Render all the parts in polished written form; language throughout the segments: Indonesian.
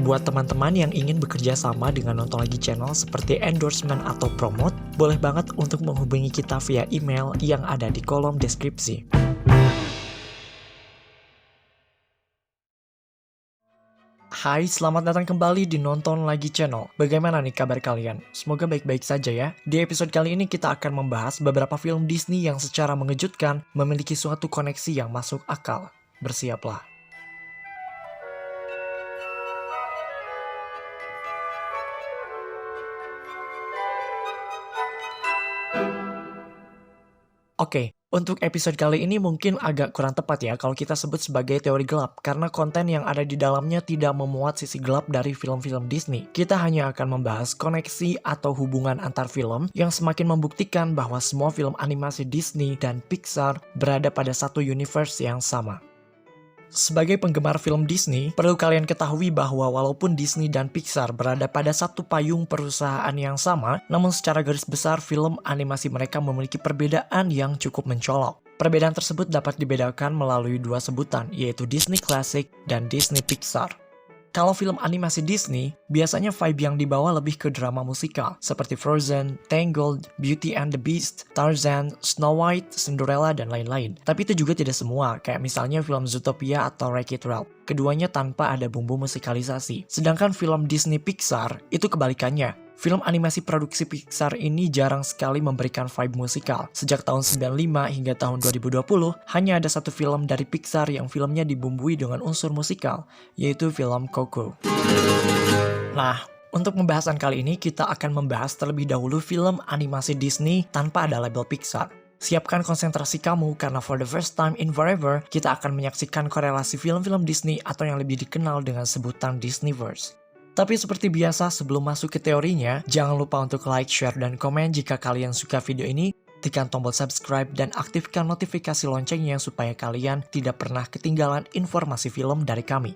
Buat teman-teman yang ingin bekerja sama dengan Nonton Lagi Channel seperti endorsement atau promote, boleh banget untuk menghubungi kita via email yang ada di kolom deskripsi. Hai, selamat datang kembali di Nonton Lagi Channel. Bagaimana nih kabar kalian? Semoga baik-baik saja ya. Di episode kali ini kita akan membahas beberapa film Disney yang secara mengejutkan memiliki suatu koneksi yang masuk akal. Bersiaplah. Oke, untuk episode kali ini mungkin agak kurang tepat ya kalau kita sebut sebagai teori gelap, karena konten yang ada di dalamnya tidak memuat sisi gelap dari film-film Disney. Kita hanya akan membahas koneksi atau hubungan antar film yang semakin membuktikan bahwa semua film animasi Disney dan Pixar berada pada satu universe yang sama. Sebagai penggemar film Disney, perlu kalian ketahui bahwa walaupun Disney dan Pixar berada pada satu payung perusahaan yang sama, namun secara garis besar film animasi mereka memiliki perbedaan yang cukup mencolok. Perbedaan tersebut dapat dibedakan melalui dua sebutan, yaitu Disney Classic dan Disney Pixar. Kalau film animasi Disney, biasanya vibe yang dibawa lebih ke drama musikal, seperti Frozen, Tangled, Beauty and the Beast, Tarzan, Snow White, Cinderella, dan lain-lain. Tapi itu juga tidak semua, kayak misalnya film Zootopia atau Wreck-It Ralph. Keduanya tanpa ada bumbu musikalisasi. Sedangkan film Disney Pixar, itu kebalikannya. Film animasi produksi Pixar ini jarang sekali memberikan vibe musikal. Sejak tahun 95 hingga tahun 2020, hanya ada satu film dari Pixar yang filmnya dibumbui dengan unsur musikal, yaitu film Coco. Nah, untuk pembahasan kali ini kita akan membahas terlebih dahulu film animasi Disney tanpa ada label Pixar. Siapkan konsentrasi kamu karena for the first time in forever, kita akan menyaksikan korelasi film-film Disney atau yang lebih dikenal dengan sebutan Disneyverse. Tapi seperti biasa, sebelum masuk ke teorinya, jangan lupa untuk like, share, dan komen jika kalian suka video ini. Tekan tombol subscribe dan aktifkan notifikasi loncengnya supaya kalian tidak pernah ketinggalan informasi film dari kami.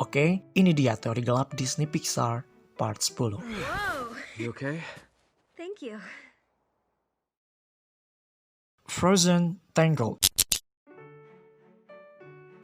Oke, ini dia teori gelap Disney Pixar part 10. Whoa. You okay? Thank you. Frozen Tangled.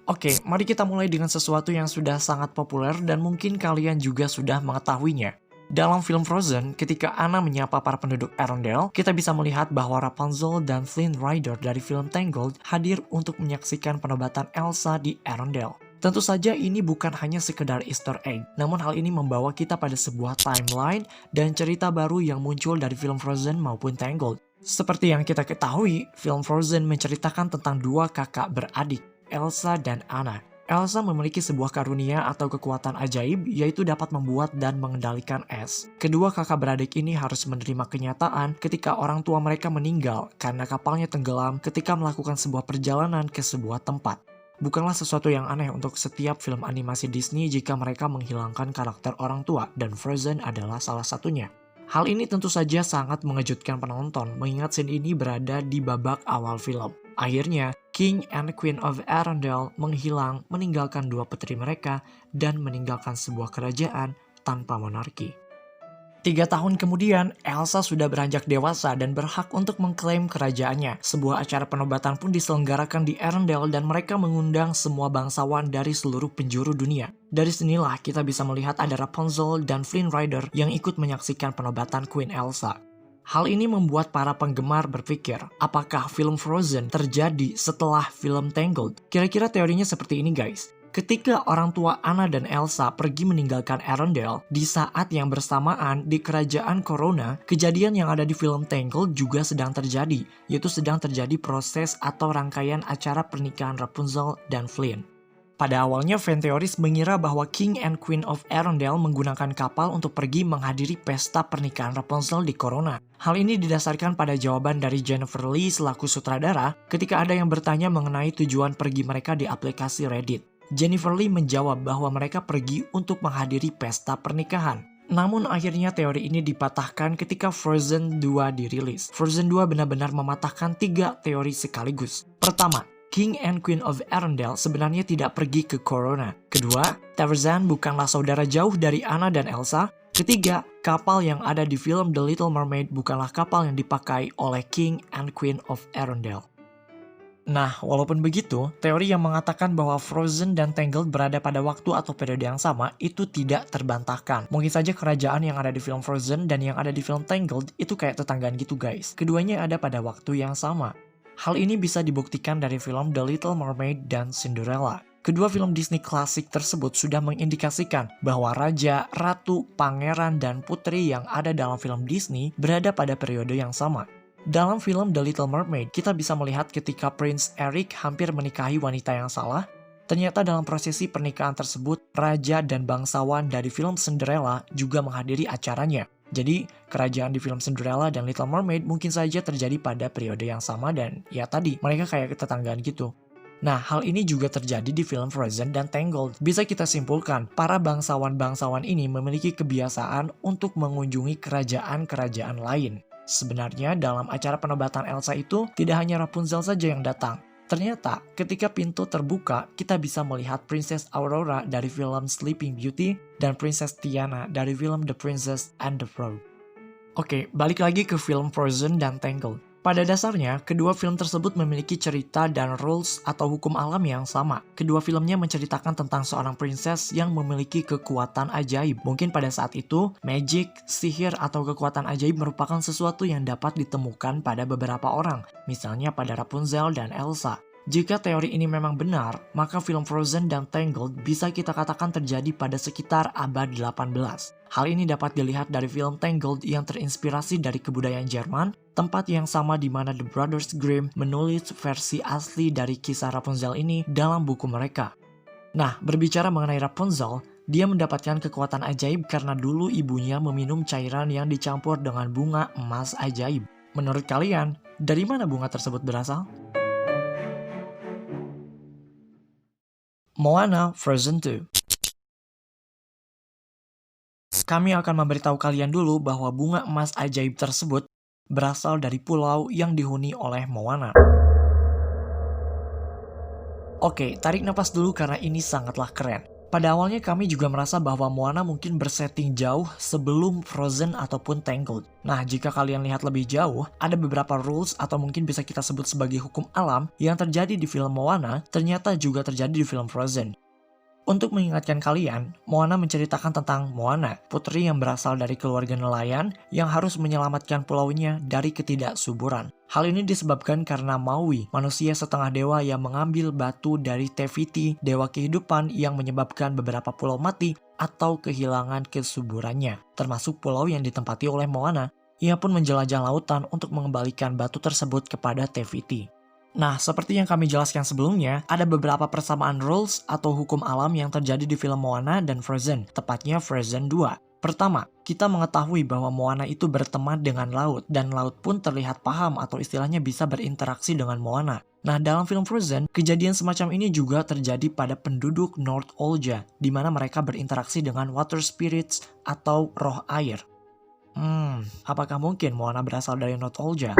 Oke, mari kita mulai dengan sesuatu yang sudah sangat populer dan mungkin kalian juga sudah mengetahuinya. Dalam film Frozen, ketika Anna menyapa para penduduk Arendelle, kita bisa melihat bahwa Rapunzel dan Flynn Rider dari film Tangled hadir untuk menyaksikan penobatan Elsa di Arendelle. Tentu saja ini bukan hanya sekedar Easter egg, namun hal ini membawa kita pada sebuah timeline dan cerita baru yang muncul dari film Frozen maupun Tangled. Seperti yang kita ketahui, film Frozen menceritakan tentang dua kakak beradik, Elsa dan Anna. Elsa memiliki sebuah karunia atau kekuatan ajaib, yaitu dapat membuat dan mengendalikan es. Kedua kakak beradik ini harus menerima kenyataan ketika orang tua mereka meninggal karena kapalnya tenggelam ketika melakukan sebuah perjalanan ke sebuah tempat. Bukanlah sesuatu yang aneh untuk setiap film animasi Disney jika mereka menghilangkan karakter orang tua, dan Frozen adalah salah satunya. Hal ini tentu saja sangat mengejutkan penonton, mengingat scene ini berada di babak awal film. Akhirnya, King and Queen of Arendelle menghilang, meninggalkan dua putri mereka, dan meninggalkan sebuah kerajaan tanpa monarki. 3 tahun kemudian, Elsa sudah beranjak dewasa dan berhak untuk mengklaim kerajaannya. Sebuah acara penobatan pun diselenggarakan di Arendelle dan mereka mengundang semua bangsawan dari seluruh penjuru dunia. Dari sinilah kita bisa melihat ada Rapunzel dan Flynn Rider yang ikut menyaksikan penobatan Queen Elsa. Hal ini membuat para penggemar berpikir, apakah film Frozen terjadi setelah film Tangled? Kira-kira teorinya seperti ini guys. Ketika orang tua Anna dan Elsa pergi meninggalkan Arendelle, di saat yang bersamaan di kerajaan Corona, kejadian yang ada di film Tangled juga sedang terjadi, yaitu sedang terjadi proses atau rangkaian acara pernikahan Rapunzel dan Flynn. Pada awalnya, fan teoris mengira bahwa King and Queen of Arendelle menggunakan kapal untuk pergi menghadiri pesta pernikahan Rapunzel di Corona. Hal ini didasarkan pada jawaban dari Jennifer Lee selaku sutradara ketika ada yang bertanya mengenai tujuan pergi mereka di aplikasi Reddit. Jennifer Lee menjawab bahwa mereka pergi untuk menghadiri pesta pernikahan. Namun akhirnya teori ini dipatahkan ketika Frozen 2 dirilis. Frozen 2 benar-benar mematahkan 3 teori sekaligus. Pertama, King and Queen of Arendelle sebenarnya tidak pergi ke Corona. Kedua, Tarzan bukanlah saudara jauh dari Anna dan Elsa. Ketiga, kapal yang ada di film The Little Mermaid bukanlah kapal yang dipakai oleh King and Queen of Arendelle. Nah, walaupun begitu, teori yang mengatakan bahwa Frozen dan Tangled berada pada waktu atau periode yang sama itu tidak terbantahkan. Mungkin saja kerajaan yang ada di film Frozen dan yang ada di film Tangled itu kayak tetanggaan gitu guys. Keduanya ada pada waktu yang sama. Hal ini bisa dibuktikan dari film The Little Mermaid dan Cinderella. Kedua film Disney klasik tersebut sudah mengindikasikan bahwa raja, ratu, pangeran, dan putri yang ada dalam film Disney berada pada periode yang sama. Dalam film The Little Mermaid, kita bisa melihat ketika Prince Eric hampir menikahi wanita yang salah. Ternyata dalam prosesi pernikahan tersebut, raja dan bangsawan dari film Cinderella juga menghadiri acaranya. Jadi, kerajaan di film Cinderella dan Little Mermaid mungkin saja terjadi pada periode yang sama dan ya tadi, mereka kayak tetanggaan gitu. Nah, hal ini juga terjadi di film Frozen dan Tangled. Bisa kita simpulkan, para bangsawan-bangsawan ini memiliki kebiasaan untuk mengunjungi kerajaan-kerajaan lain. Sebenarnya dalam acara penobatan Elsa itu tidak hanya Rapunzel saja yang datang. Ternyata ketika pintu terbuka, kita bisa melihat Princess Aurora dari film Sleeping Beauty dan Princess Tiana dari film The Princess and the Frog. Oke, balik lagi ke film Frozen dan Tangled. Pada dasarnya, kedua film tersebut memiliki cerita dan rules atau hukum alam yang sama. Kedua filmnya menceritakan tentang seorang princess yang memiliki kekuatan ajaib. Mungkin pada saat itu, magic, sihir, atau kekuatan ajaib merupakan sesuatu yang dapat ditemukan pada beberapa orang, misalnya pada Rapunzel dan Elsa. Jika teori ini memang benar, maka film Frozen dan Tangled bisa kita katakan terjadi pada sekitar abad 18. Hal ini dapat dilihat dari film Tangled yang terinspirasi dari kebudayaan Jerman, tempat yang sama di mana The Brothers Grimm menulis versi asli dari kisah Rapunzel ini dalam buku mereka. Nah, berbicara mengenai Rapunzel, dia mendapatkan kekuatan ajaib karena dulu ibunya meminum cairan yang dicampur dengan bunga emas ajaib. Menurut kalian, dari mana bunga tersebut berasal? Moana Frozen 2. Kami akan memberitahu kalian dulu bahwa bunga emas ajaib tersebut berasal dari pulau yang dihuni oleh Moana. Oke, tarik napas dulu karena ini sangatlah keren. Pada awalnya kami juga merasa bahwa Moana mungkin bersetting jauh sebelum Frozen ataupun Tangled. Nah, jika kalian lihat lebih jauh, ada beberapa rules atau mungkin bisa kita sebut sebagai hukum alam yang terjadi di film Moana, ternyata juga terjadi di film Frozen. Untuk mengingatkan kalian, Moana menceritakan tentang Moana, putri yang berasal dari keluarga nelayan yang harus menyelamatkan pulaunya dari ketidaksuburan. Hal ini disebabkan karena Maui, manusia setengah dewa yang mengambil batu dari Te Fiti, dewa kehidupan yang menyebabkan beberapa pulau mati atau kehilangan kesuburannya, termasuk pulau yang ditempati oleh Moana. Ia pun menjelajah lautan untuk mengembalikan batu tersebut kepada Te Fiti. Nah, seperti yang kami jelaskan sebelumnya, ada beberapa persamaan rules atau hukum alam yang terjadi di film Moana dan Frozen, tepatnya Frozen 2. Pertama, kita mengetahui bahwa Moana itu berteman dengan laut, dan laut pun terlihat paham atau istilahnya bisa berinteraksi dengan Moana. Nah, dalam film Frozen, kejadian semacam ini juga terjadi pada penduduk North Olja, di mana mereka berinteraksi dengan water spirits atau roh air. Apakah mungkin Moana berasal dari North Olja?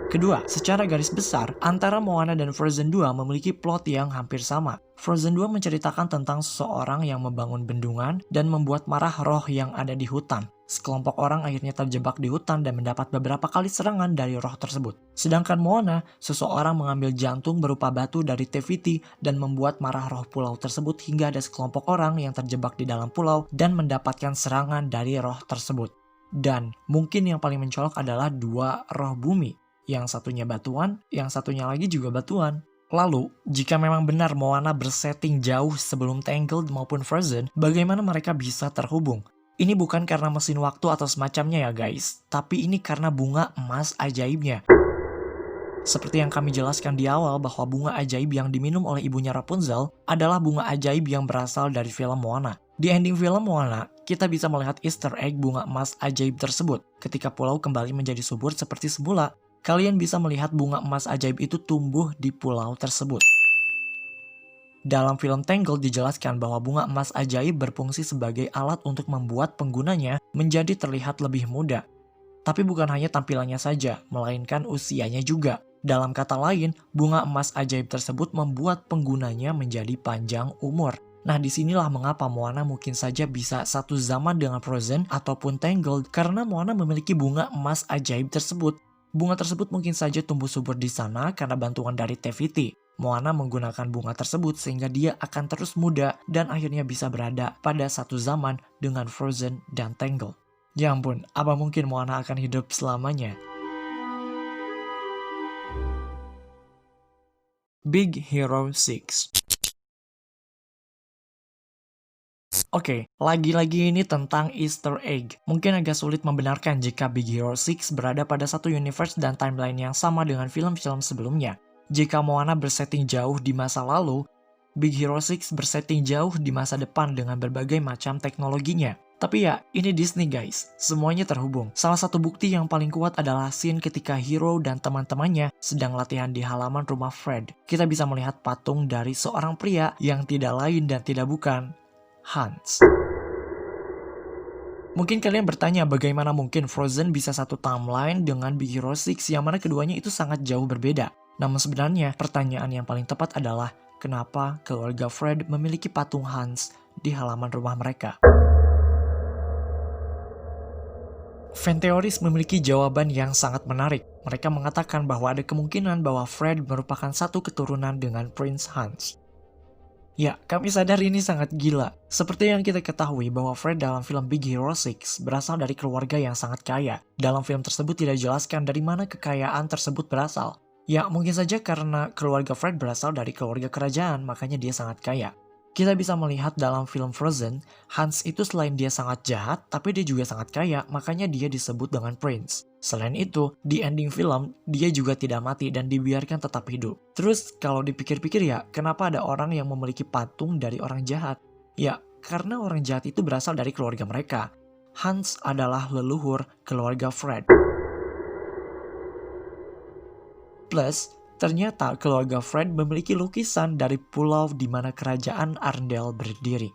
Kedua, secara garis besar, antara Moana dan Frozen 2 memiliki plot yang hampir sama. Frozen 2 menceritakan tentang seseorang yang membangun bendungan dan membuat marah roh yang ada di hutan. Sekelompok orang akhirnya terjebak di hutan dan mendapat beberapa kali serangan dari roh tersebut. Sedangkan Moana, seseorang mengambil jantung berupa batu dari Te Fiti dan membuat marah roh pulau tersebut hingga ada sekelompok orang yang terjebak di dalam pulau dan mendapatkan serangan dari roh tersebut. Dan mungkin yang paling mencolok adalah dua roh bumi. Yang satunya batuan, yang satunya lagi juga batuan. Lalu, jika memang benar Moana bersetting jauh sebelum Tangled maupun Frozen, bagaimana mereka bisa terhubung? Ini bukan karena mesin waktu atau semacamnya ya guys, tapi ini karena bunga emas ajaibnya. Seperti yang kami jelaskan di awal bahwa bunga ajaib yang diminum oleh ibunya Rapunzel adalah bunga ajaib yang berasal dari film Moana. Di ending film Moana, kita bisa melihat Easter egg bunga emas ajaib tersebut. Ketika pulau kembali menjadi subur seperti semula, kalian bisa melihat bunga emas ajaib itu tumbuh di pulau tersebut. Dalam film Tangled dijelaskan bahwa bunga emas ajaib berfungsi sebagai alat untuk membuat penggunanya menjadi terlihat lebih muda. Tapi bukan hanya tampilannya saja, melainkan usianya juga. Dalam kata lain, bunga emas ajaib tersebut membuat penggunanya menjadi panjang umur. Nah, disinilah mengapa Moana mungkin saja bisa satu zaman dengan Frozen ataupun Tangled, karena Moana memiliki bunga emas ajaib tersebut. Bunga tersebut mungkin saja tumbuh subur di sana karena bantuan dari Teviti. Moana menggunakan bunga tersebut sehingga dia akan terus muda dan akhirnya bisa berada pada satu zaman dengan Frozen dan Tangled. Ya ampun, apa mungkin Moana akan hidup selamanya? Big Hero 6. Oke, lagi-lagi ini tentang Easter egg. Mungkin agak sulit membenarkan jika Big Hero 6 berada pada satu universe dan timeline yang sama dengan film-film sebelumnya. Jika Moana bersetting jauh di masa lalu, Big Hero 6 bersetting jauh di masa depan dengan berbagai macam teknologinya. Tapi ya, ini Disney guys, semuanya terhubung. Salah satu bukti yang paling kuat adalah scene ketika Hero dan teman-temannya sedang latihan di halaman rumah Fred. Kita bisa melihat patung dari seorang pria yang tidak lain dan tidak bukan Hans. Mungkin kalian bertanya bagaimana mungkin Frozen bisa satu timeline dengan Big Hero 6 yang mana keduanya itu sangat jauh berbeda. Namun sebenarnya pertanyaan yang paling tepat adalah kenapa keluarga Fred memiliki patung Hans di halaman rumah mereka. Fanteoris memiliki jawaban yang sangat menarik. Mereka mengatakan bahwa ada kemungkinan bahwa Fred merupakan satu keturunan dengan Prince Hans. Ya, kami sadar ini sangat gila. Seperti yang kita ketahui bahwa Fred dalam film Big Hero 6 berasal dari keluarga yang sangat kaya. Dalam film tersebut tidak dijelaskan dari mana kekayaan tersebut berasal. Ya, mungkin saja karena keluarga Fred berasal dari keluarga kerajaan, makanya dia sangat kaya. Kita bisa melihat dalam film Frozen, Hans itu selain dia sangat jahat, tapi dia juga sangat kaya, makanya dia disebut dengan Prince. Selain itu, di ending film, dia juga tidak mati dan dibiarkan tetap hidup. Terus, kalau dipikir-pikir ya, kenapa ada orang yang memiliki patung dari orang jahat? Ya, karena orang jahat itu berasal dari keluarga mereka. Hans adalah leluhur keluarga Fred. Plus, ternyata keluarga Fred memiliki lukisan dari pulau di mana kerajaan Arendelle berdiri.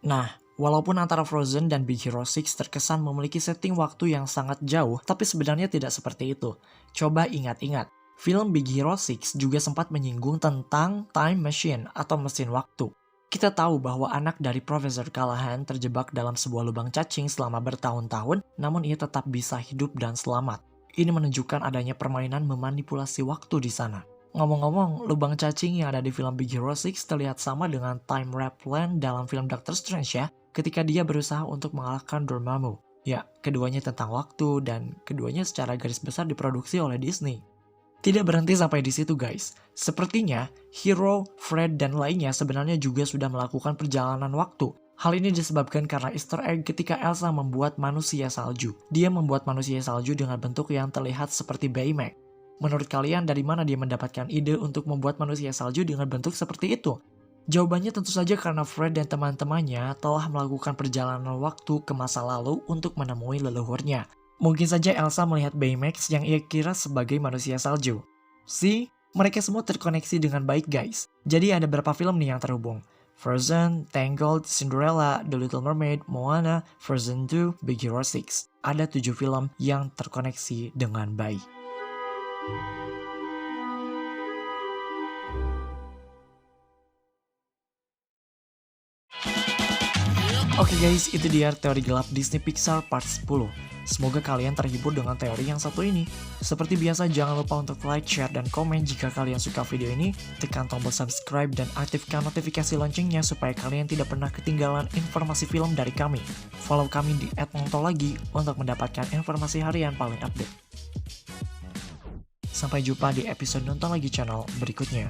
Nah, walaupun antara Frozen dan Big Hero 6 terkesan memiliki setting waktu yang sangat jauh, tapi sebenarnya tidak seperti itu. Coba ingat-ingat, film Big Hero 6 juga sempat menyinggung tentang time machine atau mesin waktu. Kita tahu bahwa anak dari Profesor Callahan terjebak dalam sebuah lubang cacing selama bertahun-tahun, namun ia tetap bisa hidup dan selamat. Ini menunjukkan adanya permainan memanipulasi waktu di sana. Ngomong-ngomong, lubang cacing yang ada di film Big Hero 6 terlihat sama dengan Time Wrap Plan dalam film Doctor Strange ya, ketika dia berusaha untuk mengalahkan Dormammu. Ya, keduanya tentang waktu dan keduanya secara garis besar diproduksi oleh Disney. Tidak berhenti sampai di situ guys. Sepertinya, Hero, Fred, dan lainnya sebenarnya juga sudah melakukan perjalanan waktu. Hal ini disebabkan karena Easter egg ketika Elsa membuat manusia salju. Dia membuat manusia salju dengan bentuk yang terlihat seperti Baymax. Menurut kalian dari mana dia mendapatkan ide untuk membuat manusia salju dengan bentuk seperti itu? Jawabannya tentu saja karena Fred dan teman-temannya telah melakukan perjalanan waktu ke masa lalu untuk menemui leluhurnya. Mungkin saja Elsa melihat Baymax yang ia kira sebagai manusia salju. See, mereka semua terkoneksi dengan baik guys. Jadi ada berapa film nih yang terhubung? Frozen, Tangled, Cinderella, The Little Mermaid, Moana, Frozen 2, Big Hero 6. Ada 7 film yang terkoneksi dengan baik. Oke guys, itu dia teori gelap Disney Pixar part 10. Semoga kalian terhibur dengan teori yang satu ini. Seperti biasa, jangan lupa untuk like, share, dan komen jika kalian suka video ini. Tekan tombol subscribe dan aktifkan notifikasi loncengnya supaya kalian tidak pernah ketinggalan informasi film dari kami. Follow kami di @nongtolagi untuk mendapatkan informasi harian paling update. Sampai jumpa di episode Nonton Lagi channel berikutnya.